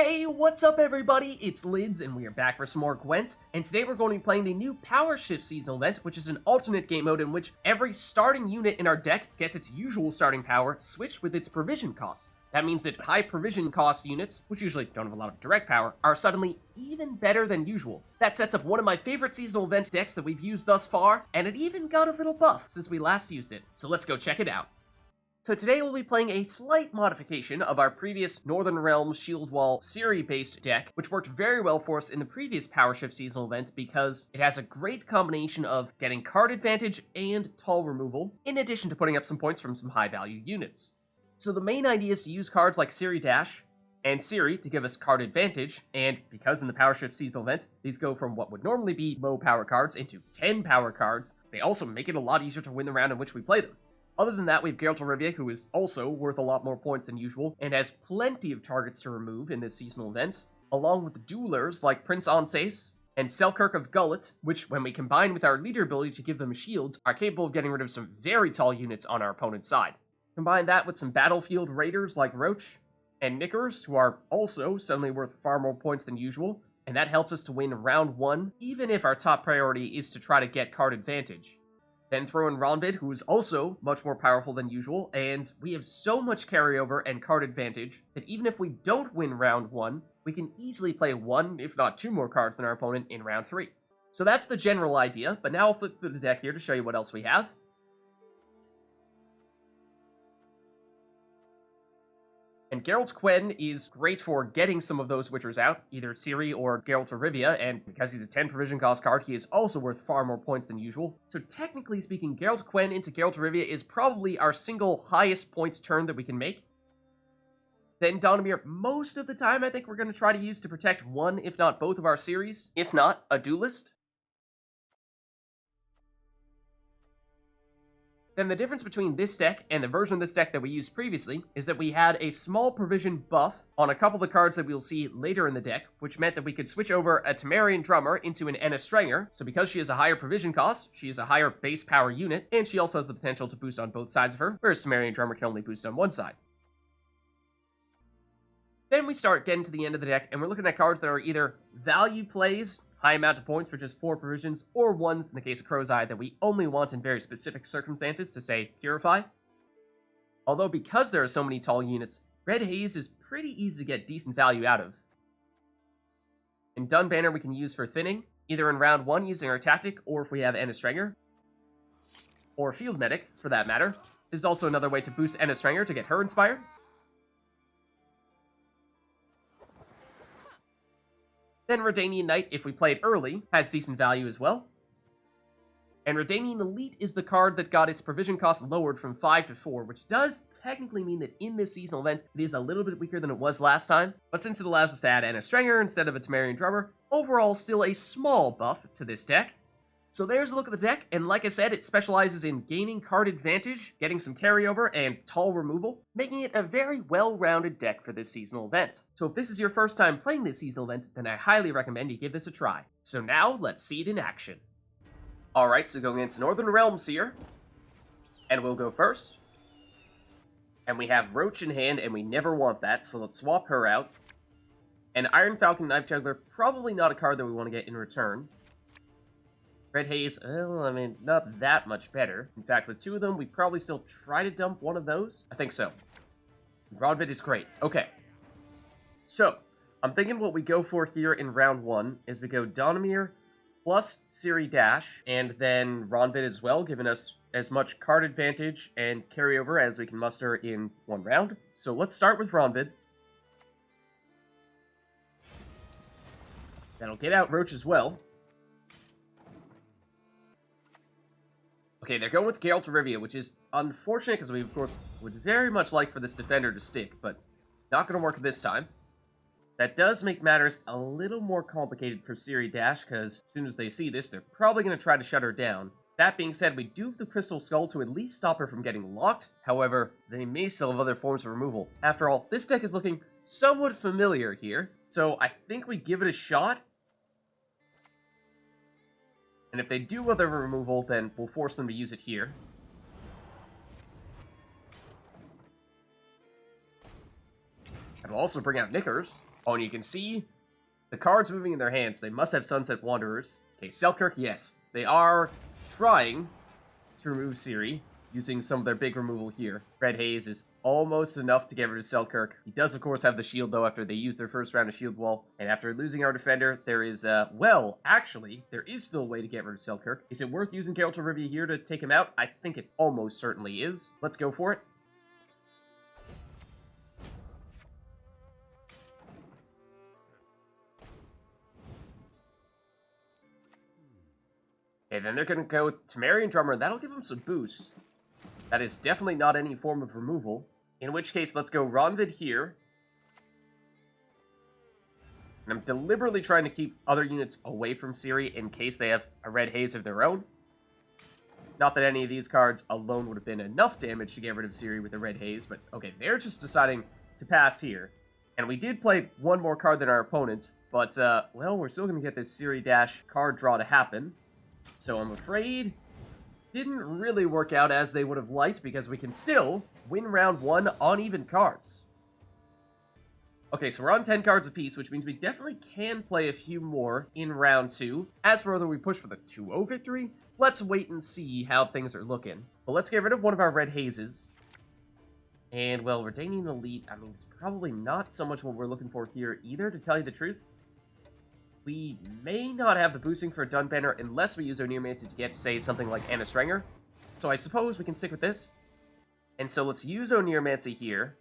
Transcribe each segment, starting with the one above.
Hey, what's up everybody? It's Lids, and we are back for some more Gwent, and today we're going to be playing the new Power Shift seasonal event, which is an alternate game mode in which every starting unit in our deck gets its usual starting power switched with its provision cost. That means that high provision cost units, which usually don't have a lot of direct power, are suddenly even better than usual. That sets up one of my favorite seasonal event decks that we've used thus far, and it even got a little buff since we last used it. So let's go check it out. So today we'll be playing a slight modification of our previous Northern Realms Shield Wall Ciri-based deck, which worked very well for us in the previous Power Shift seasonal event because it has a great combination of getting card advantage and tall removal, in addition to putting up some points from some high-value units. So the main idea is to use cards like Ciri Dash and Ciri to give us card advantage, and because in the Power Shift seasonal event, these go from what would normally be low power cards into 10 power cards, they also make it a lot easier to win the round in which we play them. Other than that, we have Geralt of Rivia, who is also worth a lot more points than usual, and has plenty of targets to remove in this seasonal event, along with duelers like Prince Oneiromancy and Seltkirk of Gulet, which, when we combine with our leader ability to give them shields, are capable of getting rid of some very tall units on our opponent's side. Combine that with some battlefield raiders like Roach and Knickers, who are also suddenly worth far more points than usual, and that helps us to win round 1, even if our top priority is to try to get card advantage. Then throw in Ronvid, who is also much more powerful than usual, and we have so much carryover and card advantage that even if we don't win round 1, we can easily play 1, if not 2 more cards than our opponent in round 3. So that's the general idea, but now I'll flip through the deck here to show you what else we have. And Geralt's Quen is great for getting some of those Witchers out, either Ciri or Geralt of Rivia, and because he's a 10 provision cost card, he is also worth far more points than usual. So technically speaking, Geralt Quen into Geralt of Rivia is probably our single highest points turn that we can make. Then Donimir, most of the time, I think we're going to try to use to protect one, if not both of our series, if not a duelist. Then the difference between this deck and the version of this deck that we used previously is that we had a small provision buff on a couple of the cards that we'll see later in the deck, which meant that we could switch over a Temerian Drummer into an Strenger. So because she has a higher provision cost, she is a higher base power unit, and she also has the potential to boost on both sides of her, whereas Temerian Drummer can only boost on one side. Then we start getting to the end of the deck, and we're looking at cards that are either value plays, high amount of points for just 4 provisions, or ones, in the case of Crow's Eye, that we only want in very specific circumstances to, say, Purify. Although because there are so many tall units, Red Haze is pretty easy to get decent value out of. And Dun Banner we can use for thinning, either in round 1 using our tactic, or if we have Strenger, or Field Medic, for that matter. This is also another way to boost Strenger to get her inspired. Then Redanian Knight, if we play it early, has decent value as well. And Redanian Elite is the card that got its provision cost lowered from 5 to 4, which does technically mean that in this seasonal event, it is a little bit weaker than it was last time, but since it allows us to add Strenger instead of a Temerian Drummer, overall still a small buff to this deck. So there's a look at the deck, and like I said, it specializes in gaining card advantage, getting some carryover, and tall removal, making it a very well-rounded deck for this seasonal event. So if this is your first time playing this seasonal event, then I highly recommend you give this a try. So now, let's see it in action. Alright, so going into Northern Realms here, and we'll go first. And we have Roach in hand, and we never want that, so let's swap her out. And Iron Falcon Knife Juggler, probably not a card that we want to get in return. Red Haze, well, I mean, not that much better. In fact, with 2 of them, we'd probably still try to dump one of those. I think so. Ronvid is great. Okay. So, I'm thinking what we go for here in round 1 is we go Donimir plus Ciri Dash, and then Ronvid as well, giving us as much card advantage and carryover as we can muster in 1 round. So let's start with Ronvid. That'll get out Roach as well. Okay, they're going with Geralt of Rivia, which is unfortunate because we, of course, would very much like for this defender to stick, but not going to work this time. That does make matters a little more complicated for Ciri Dash, because as soon as they see this, they're probably going to try to shut her down. That being said, we do have the Crystal Skull to at least stop her from getting locked. However, they may still have other forms of removal. After all, this deck is looking somewhat familiar here, so I think we give it a shot. And if they do other removal, then we'll force them to use it here. And we'll also bring out Knickers. Oh, and you can see the cards moving in their hands. They must have Sunset Wanderers. Okay, Seltkirk, yes. They are trying to remove Ciri, using some of their big removal here. Red Haze is almost enough to get rid of Seltkirk. He does, of course, have the shield, though, after they use their first round of shield wall. And after losing our defender, there is, well, actually, there is still a way to get rid of Seltkirk. Is it worth using Geralt of Rivia here to take him out? I think it almost certainly is. Let's go for it. Okay, then they're going to go Temerian Drummer. That'll give them some boosts. That is definitely not any form of removal. In which case, let's go Ronvid here. And I'm deliberately trying to keep other units away from Ciri in case they have a Red Haze of their own. Not that any of these cards alone would have been enough damage to get rid of Ciri with a Red Haze, but okay, they're just deciding to pass here. And we did play one more card than our opponents, but, well, we're still going to get this Ciri dash card draw to happen. So I'm afraid didn't really work out as they would have liked, because we can still win round 1 on even cards. Okay, so we're on 10 cards apiece, which means we definitely can play a few more in round 2. As for whether we push for the 2-0 victory, let's wait and see how things are looking. But let's get rid of one of our Red Hazes. And, well, Redanian Elite, I mean, it's probably not so much what we're looking for here either, to tell you the truth. We may not have the boosting for a Dunbanner unless we use Oneiromancy to get, say, something like Strenger. So I suppose we can stick with this. And so let's use Oneiromancy here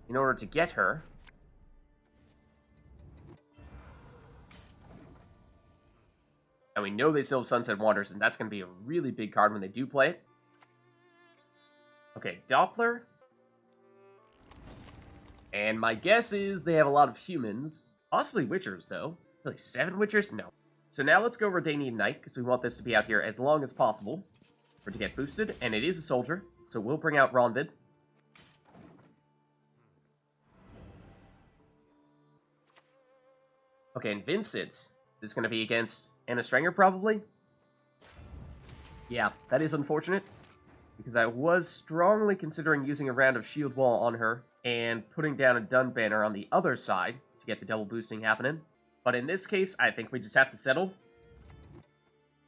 in order to get her. And we know they still have Sunset Wanderers, and that's going to be a really big card when they do play it. Okay, Doppler. And my guess is they have a lot of humans. Possibly Witchers, though. Really, 7 Witchers? No. So now let's go Redanian Knight, because we want this to be out here as long as possible for it to get boosted. And it is a soldier, so we'll bring out Ronvid. Okay, and Vincent. This is going to be against Strenger, probably? Yeah, that is unfortunate, because I was strongly considering using a round of shield wall on her and putting down a Dunbanner on the other side to get the double boosting happening. But in this case, I think we just have to settle.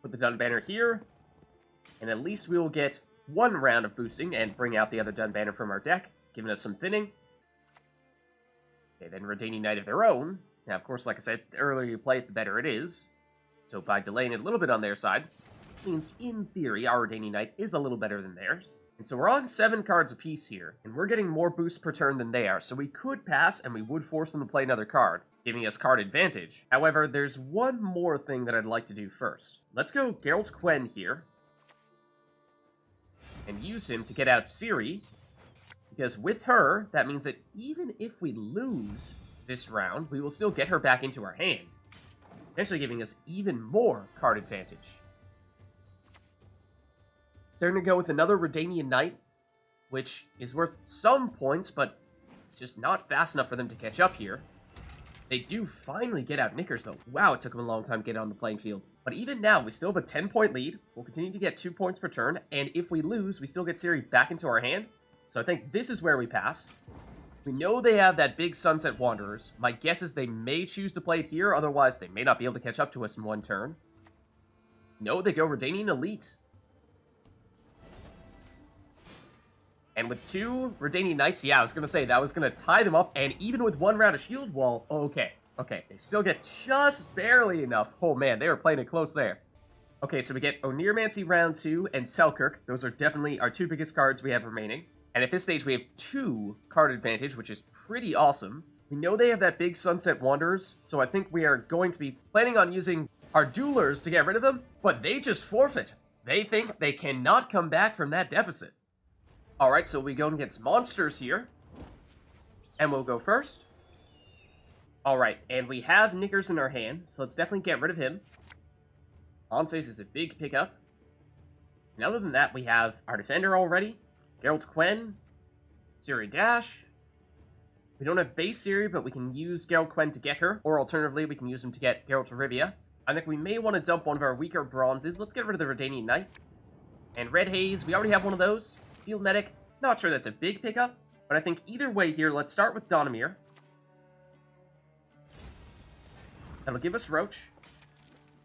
Put the Dunbanner here, and at least we will get 1 round of boosting and bring out the other Dunbanner from our deck, giving us some thinning. Okay, then Redanian Knight of their own. Now, of course, like I said, the earlier you play it, the better it is. So by delaying it a little bit on their side, means in theory our Redanian Knight is a little better than theirs. And so we're on 7 cards apiece here, and we're getting more boosts per turn than they are, so we could pass and we would force them to play another card, giving us card advantage. However, there's one more thing that I'd like to do first. Let's go Geralt Quen here, and use him to get out Ciri, because with her, that means that even if we lose this round, we will still get her back into our hand, essentially giving us even more card advantage. They're going to go with another Redanian Knight, which is worth some points, but it's just not fast enough for them to catch up here. They do finally get out Knickers, though. Wow, it took them a long time to get on the playing field. But even now, we still have a 10-point lead. We'll continue to get 2 points per turn, and if we lose, we still get Ciri back into our hand. So I think this is where we pass. We know they have that big Sunset Wanderers. My guess is they may choose to play it here, otherwise they may not be able to catch up to us in 1 turn. No, they go Redanian Elite. And with 2 Redanian Knights, yeah, I was going to say, that was going to tie them up, and even with 1 round of shield wall, okay, they still get just barely enough. Oh man, they were playing it close there. Okay, so we get Oneiromancy round 2 and Seltkirk. Those are definitely our 2 biggest cards we have remaining. And at this stage, we have 2 card advantage, which is pretty awesome. We know they have that big Sunset Wanderers, so I think we are going to be planning on using our Duelers to get rid of them, but they just forfeit. They think they cannot come back from that deficit. Alright, so we go against monsters here. And we'll go first. Alright, and we have Knickers in our hand, so let's definitely get rid of him. Onsace is a big pickup. And other than that, we have our defender already. Geralt Quen. Ciri dash. We don't have base Ciri, but we can use Geralt Quen to get her. Or alternatively, we can use him to get Geralt of Rivia. I think we may want to dump one of our weaker bronzes. Let's get rid of the Redanian Knight. And Red Haze, we already have one of those. Field Medic, not sure that's a big pickup, but I think either way here, let's start with Donimir. That'll give us Roach.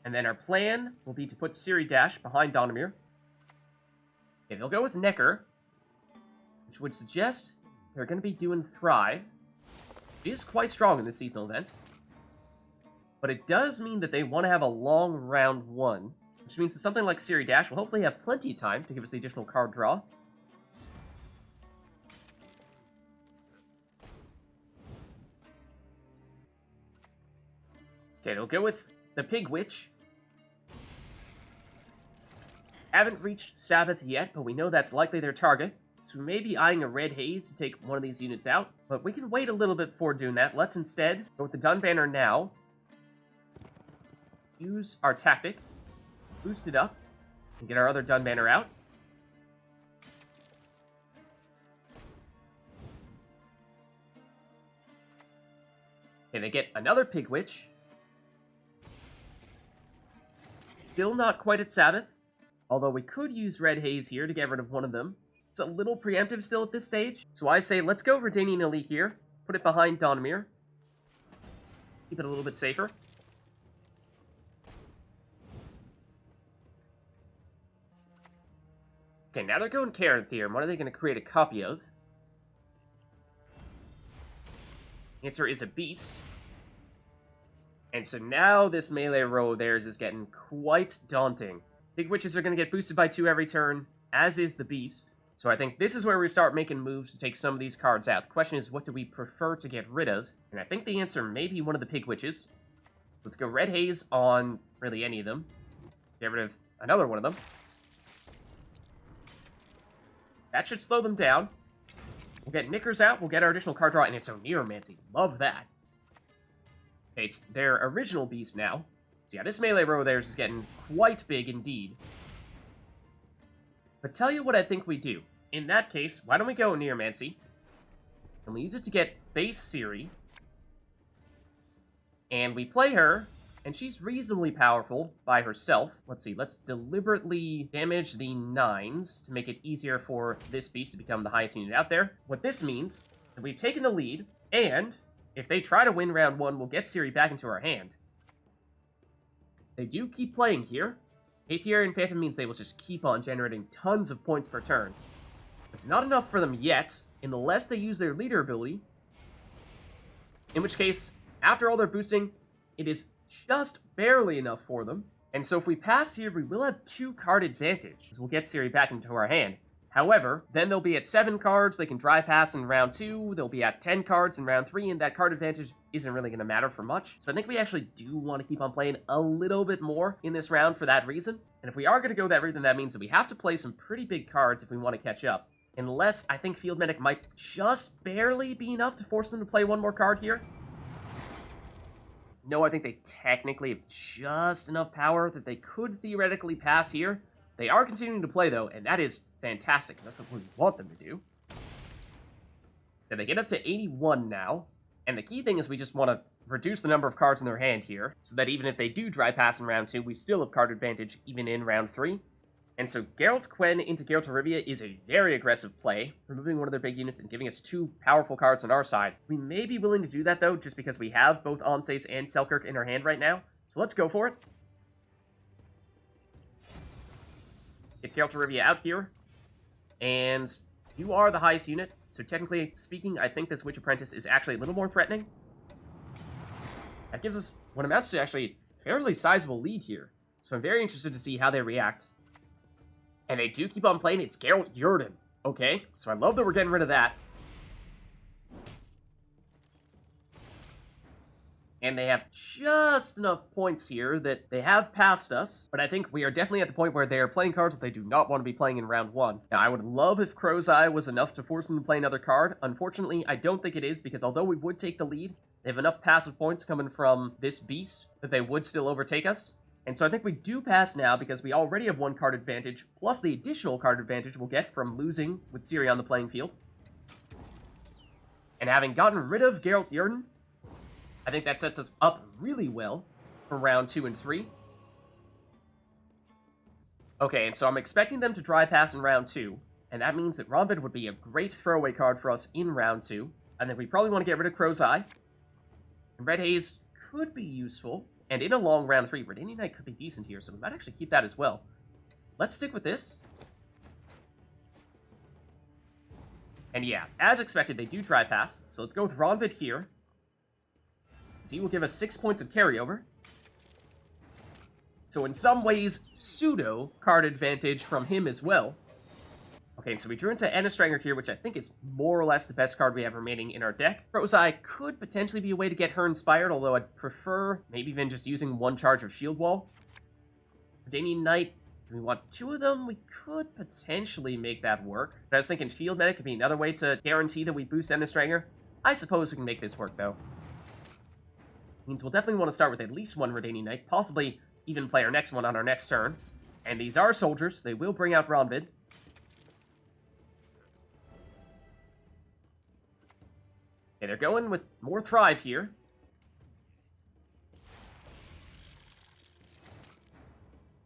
And then our plan will be to put Ciri dash behind Donimir. Okay, they'll go with Necker, which would suggest they're going to be doing Thrive. It is quite strong in this seasonal event. But it does mean that they want to have a long round 1, which means that something like Ciri dash will hopefully have plenty of time to give us the additional card draw. Okay, they'll go with the Pig Witch. Haven't reached Sabbath yet, but we know that's likely their target. So we may be eyeing a Red Haze to take one of these units out, but we can wait a little bit before doing that. Let's instead go with the Dun Banner now. Use our tactic, boost it up, and get our other Dun Banner out. Okay, they get another Pig Witch. Still not quite at Sabbath, although we could use Red Haze here to get rid of one of them. It's a little preemptive still at this stage, so I say let's go Redanian Elite here, put it behind Donimir, keep it a little bit safer. Okay, now they're going Karen Theorem. What are they going to create a copy of? Answer is a Beast. And so now this melee row of theirs is getting quite daunting. Big Witches are going to get boosted by 2 every turn, as is the Beast. So I think this is where we start making moves to take some of these cards out. The question is, what do we prefer to get rid of? And I think the answer may be one of the Pig Witches. Let's go Red Haze on really any of them. Get rid of another one of them. That should slow them down. We'll get Knickers out, we'll get our additional card draw, and it's Oneiromancy. Love that. Okay, it's their original Beast now. So yeah, this melee row of theirs is getting quite big indeed. But tell you what I think we do. In that case, why don't we go Oneiromancy? And we use it to get base Ciri. And we play her, and she's reasonably powerful by herself. Let's see, let's deliberately damage the 9s to make it easier for this beast to become the highest unit out there. What this means is that we've taken the lead, and if they try to win round 1, we'll get Ciri back into our hand. They do keep playing here. Apiary and Phantom means they will just keep on generating tons of points per turn. It's not enough for them yet, unless they use their leader ability. In which case, after all their boosting, it is just barely enough for them. And so if we pass here, we will have 2 card advantage, because we'll get Ciri back into our hand. However, then they'll be at 7 cards, they can dry pass in round 2, they'll be at 10 cards in round 3, and that card advantage isn't really going to matter for much. So I think we actually do want to keep on playing a little bit more in this round for that reason. And if we are going to go that route, then that means that we have to play some pretty big cards if we want to catch up. Unless I think Field Medic might just barely be enough to force them to play 1 more card here. No, I think they technically have just enough power that they could theoretically pass here. They are continuing to play, though, and that is fantastic. That's what we want them to do. So they get up to 81 now, and the key thing is we just want to reduce the number of cards in their hand here, so that even if they do dry pass in round 2, we still have card advantage even in round 3. And so Geralt Quen into Geralt of Rivia is a very aggressive play, removing one of their big units and giving us 2 powerful cards on our side. We may be willing to do that, though, just because we have both Oneiromancy and Seltkirk in our hand right now. So let's go for it. Get Geralt of Rivia out here. And you are the highest unit, so technically speaking, I think this Witch Apprentice is actually a little more threatening. That gives us what amounts to actually a fairly sizable lead here. So I'm very interested to see how they react. And they do keep on playing. It's Geralt Yurden. Okay, so I love that we're getting rid of that. And they have just enough points here that they have passed us. But I think we are definitely at the point where they are playing cards that they do not want to be playing in round 1. Now, I would love if Crow's Eye was enough to force them to play another card. Unfortunately, I don't think it is, because although we would take the lead, they have enough passive points coming from this beast that they would still overtake us. And so I think we do pass now, because we already have 1 card advantage, plus the additional card advantage we'll get from losing with Ciri on the playing field. And having gotten rid of Geralt Yurden, I think that sets us up really well for round 2 and 3. Okay, and so I'm expecting them to dry pass in round 2, and that means that Ronvid would be a great throwaway card for us in round 2. I think we probably want to get rid of Crow's Eye. And Red Haze could be useful. And in a long round 3, Redanian Knight could be decent here, so we might actually keep that as well. Let's stick with this. And yeah, as expected, they do try pass. So let's go with Ronvid here. He will give us 6 points of carryover. So in some ways, pseudo card advantage from him as well. Okay, so we drew into Strenger here, which I think is more or less the best card we have remaining in our deck. Crow's Eye could potentially be a way to get her inspired, although I'd prefer maybe even just using 1 charge of Shield Wall. Redanian Knight, do we want 2 of them? We could potentially make that work. But I was thinking Field Medic could be another way to guarantee that we boost Strenger. I suppose we can make this work, though. Means we'll definitely want to start with at least 1 Redanian Knight, possibly even play our next one on our next turn. And these are soldiers. They will bring out Ronvid. Okay, they're going with more Thrive here.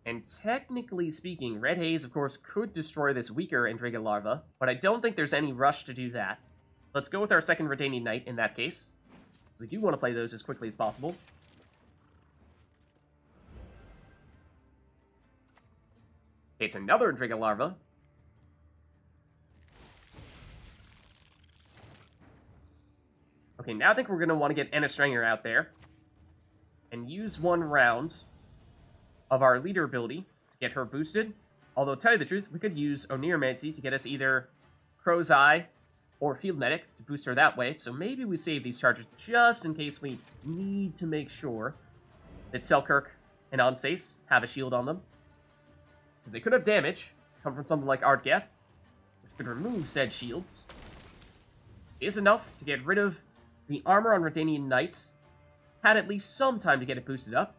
And technically speaking, Red Haze, of course, could destroy this weaker Endriga Larva, but I don't think there's any rush to do that. Let's go with our second Redanian Knight in that case. We do want to play those as quickly as possible. Okay, it's another Endriga Larva. Okay, now I think we're going to want to get Strenger out there and use 1 round of our leader ability to get her boosted. Although, to tell you the truth, we could use Oneiromancy to get us either Crow's Eye or Field Medic to boost her that way. So maybe we save these charges just in case we need to make sure that Seltkirk and Oneiromancy have a shield on them. Because they could have damage come from something like Ardgeth, which could remove said shields. It is enough to get rid of the armor on Redanian Knight. Had at least some time to get it boosted up.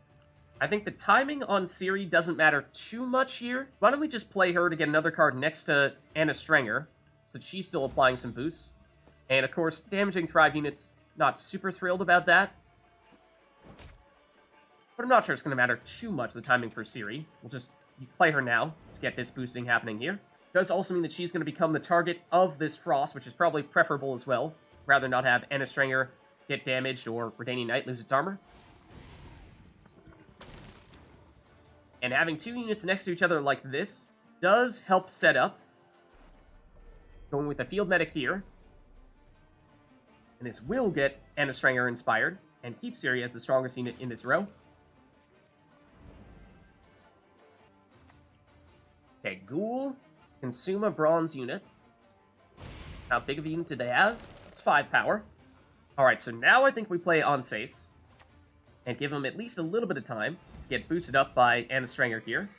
I think the timing on Ciri doesn't matter too much here. Why don't we just play her to get another card next to Strenger, so that she's still applying some boosts. And of course, damaging Thrive units, not super thrilled about that. But I'm not sure it's going to matter too much, the timing for Ciri. We'll just play her now to get this boosting happening here. It does also mean that she's going to become the target of this Frost, which is probably preferable as well. Rather not have Strenger get damaged or Redanian Knight lose its armor. And having 2 units next to each other like this does help set up. Going with the Field Medic here. And this will get Strenger inspired and keep Ciri as the strongest unit in this row. Okay, Ghoul, consume a bronze unit. How big of a unit did they have? It's 5 power. Alright, so now I think we play Oneiromancy and give him at least a little bit of time to get boosted up by Strenger here.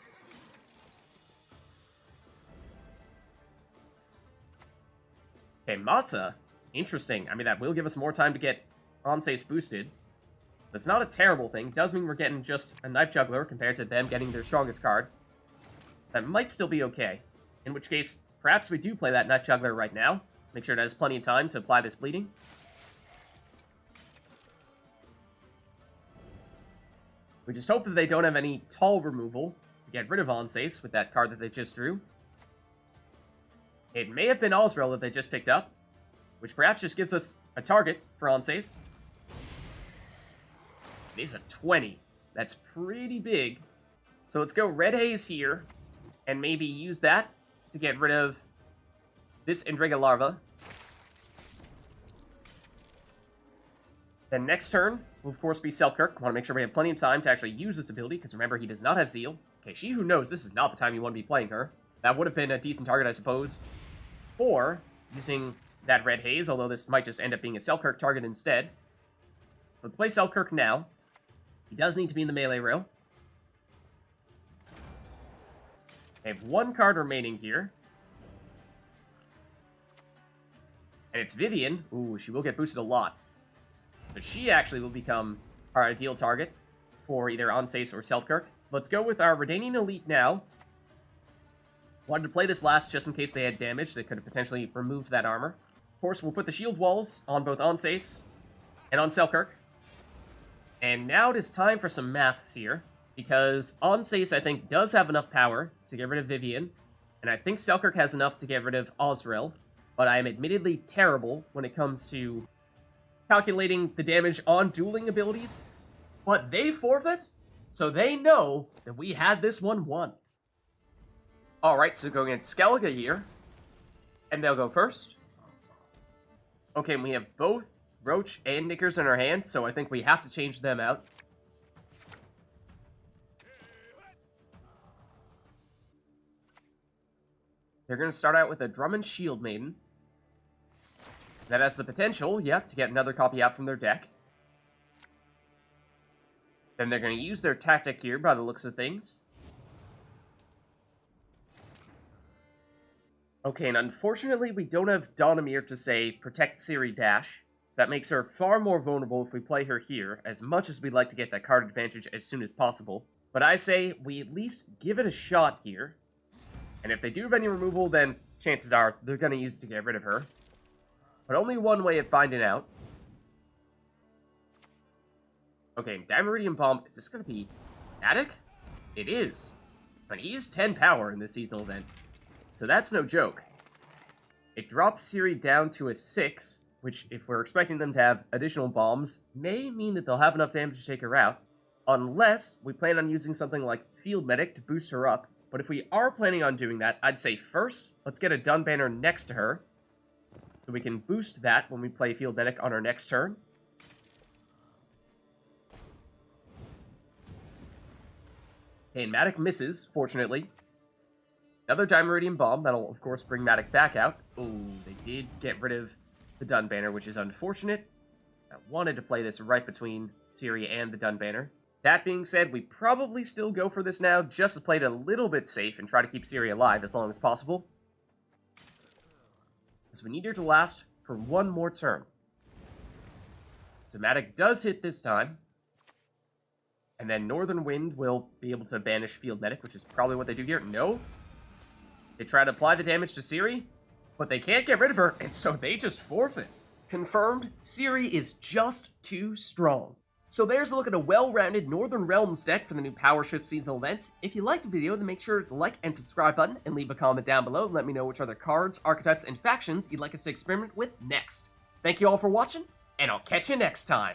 Okay, Matza. Interesting. I mean, that will give us more time to get Oneiromancy boosted. That's not a terrible thing. It does mean we're getting just a Knife Juggler compared to them getting their strongest card. That might still be okay. In which case, perhaps we do play that Knife Juggler right now. Make sure it has plenty of time to apply this bleeding. We just hope that they don't have any tall removal to get rid of Oneiromancy with that card that they just drew. It may have been Osrel that they just picked up, which perhaps just gives us a target for Oneiromancy. It is a 20. That's pretty big. So let's go Red Haze here, and maybe use that to get rid of this Endriga Larva. Then next turn will, of course, be Seltkirk. Want to make sure we have plenty of time to actually use this ability, because remember, he does not have Zeal. Okay, She Who Knows, this is not the time you want to be playing her. That would have been a decent target, I suppose, for using that Red Haze, although this might just end up being a Seltkirk target instead. So let's play Seltkirk now. He does need to be in the melee row. I have 1 card remaining here. And it's Vivian. Ooh, she will get boosted a lot. So she actually will become our ideal target for either Oneiromancy or Seltkirk. So let's go with our Redanian Elite now. Wanted to play this last just in case they had damage. They could have potentially removed that armor. Of course, we'll put the shield walls on both Oneiromancy and on Seltkirk. And now it is time for some maths here. Because Oneiromancy, I think, does have enough power to get rid of Vivian. And I think Seltkirk has enough to get rid of Osrel. But I am admittedly terrible when it comes to calculating the damage on dueling abilities. But they forfeit, so they know that we had this one won. Alright, so going against Skellige here. And they'll go first. Okay, and we have both Roach and Knickers in our hand, so I think we have to change them out. They're going to start out with a Drum and Shield Maiden. That has the potential, yep, to get another copy out from their deck. Then they're going to use their tactic here by the looks of things. Okay, and unfortunately we don't have Donimir to, say, protect Ciri dash. So that makes her far more vulnerable if we play her here, as much as we'd like to get that card advantage as soon as possible. But I say we at least give it a shot here. And if they do have any removal, then chances are they're going to use to get rid of her. But only one way of finding out. Okay, Dimeridium Bomb, is this going to be Madoc? It is. And he is 10 power in this seasonal event. So that's no joke. It drops Ciri down to a 6, which, if we're expecting them to have additional bombs, may mean that they'll have enough damage to take her out. Unless we plan on using something like Field Medic to boost her up. But if we are planning on doing that, I'd say first, let's get a Dun Banner next to her. So we can boost that when we play Field Medic on our next turn. Okay, and Madoc misses, fortunately. Another Dimeridium Bomb, that'll of course bring Madoc back out. Ooh, they did get rid of the Dun Banner, which is unfortunate. I wanted to play this right between Ciri and the Dun Banner. That being said, we probably still go for this now, just to play it a little bit safe and try to keep Ciri alive as long as possible. So we need her to last for one more turn. So Madoc does hit this time. And then Northern Wind will be able to banish Field Medic, which is probably what they do here. No. They try to apply the damage to Ciri, but they can't get rid of her, and so they just forfeit. Confirmed, Ciri is just too strong. So there's a look at a well-rounded Northern Realms deck for the new Power Shift seasonal events. If you liked the video, then make sure to like and subscribe button, and leave a comment down below and let me know which other cards, archetypes, and factions you'd like us to experiment with next. Thank you all for watching, and I'll catch you next time.